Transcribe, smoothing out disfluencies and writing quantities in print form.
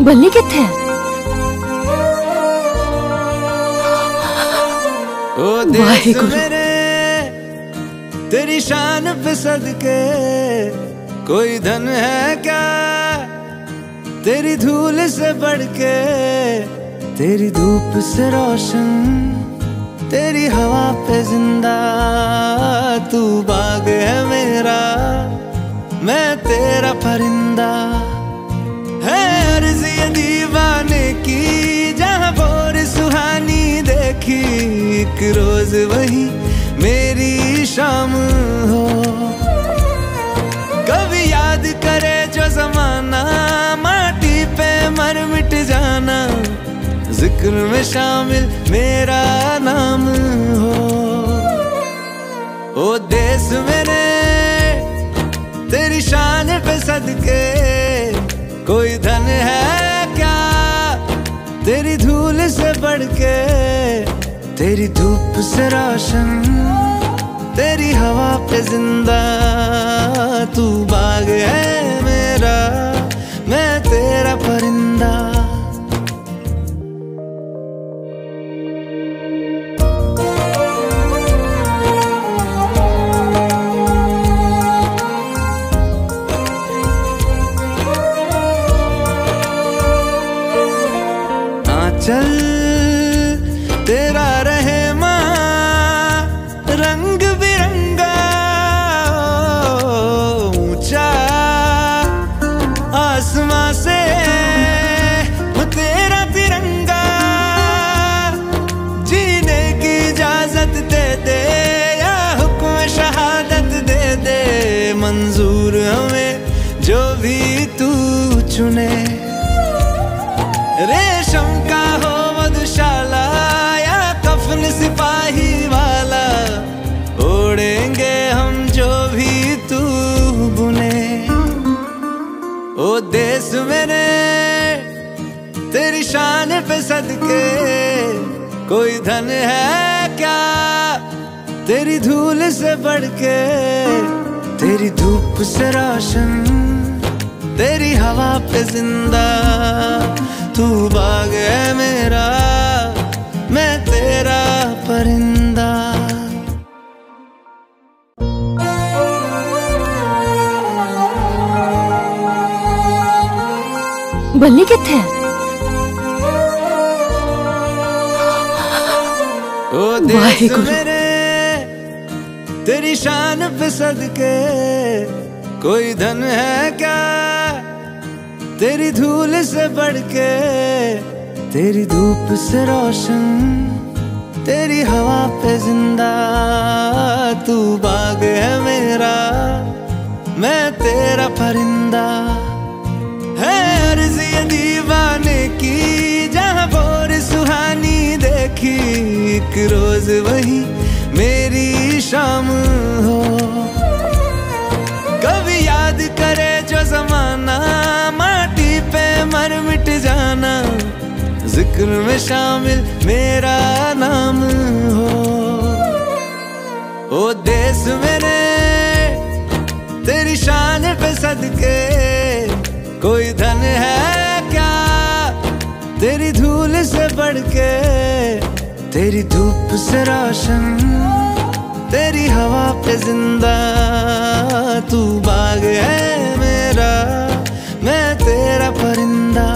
बल्ली कित्थे है? ओ देश मेरे तेरी शान पे सदके, कोई धन है क्या तेरी धूल से बढ़ के। तेरी धूप से रोशन, तेरी हवा पे जिंदा, तू बाग है मेरा, मैं तेरा परिंदा। है अर्ज़ ये दीवाने की, जहाँ भोर सुहानी देखी, एक रोज वही मेरी शाम हो। कभी याद करे जो जमाना, माटी पे मर मिट जाना, जिक्र में शामिल मेरा नाम हो। ओ देश मेरे तेरी शान पे सदके, कोई धन है क्या तेरी धूल से बढ़ के। तेरी धूप से रोशन, तेरी हवा पे जिंदा, तू बाग है मेरा, मैं तेरा परिंदा। चल तेरा रहे माँ रंग बिरंगा, ऊंचा आसमां से तेरा तिरंगा। जीने की इजाजत दे दे, या हुक्म शहादत दे दे, मंजूर हमें जो भी तू चुने। रेशम का हो मधुशाला, या कफन सिपाही वाला, ओढ़ेंगे हम जो भी तू बुने। ओ देश मेरे तेरी शान पे सदके, कोई धन है क्या तेरी धूल से बढ़ के। तेरी धूप से रोशन, तेरी हवा पे जिंदा, तू बाग है मेरा, मैं तेरा परिंदा। बल्ली कित्थे है? ओ देश मेरे तेरी शान पे सदके, कोई धन है क्या तेरी धूल से बढ़ के। तेरी धूप से रोशन, तेरी हवा पे जिंदा, तू बाग है मेरा, मैं तेरा परिंदा। है अर्ज़ ये दीवाने की, जहाँ भोर सुहानी देखी, एक रोज वही मेरी शाम हो। कभी याद करे जो जमाना, माटी पे मर मिट जाना, जिक्र में शामिल मेरा नाम हो। ओ देश मेरे तेरी शान पे सदके, कोई धन है क्या तेरी धूल से बढ़ के। तेरी धूप से रोशन, तेरी हवा पे जिंदा, तू बाग है मेरा, मैं तेरा परिंदा।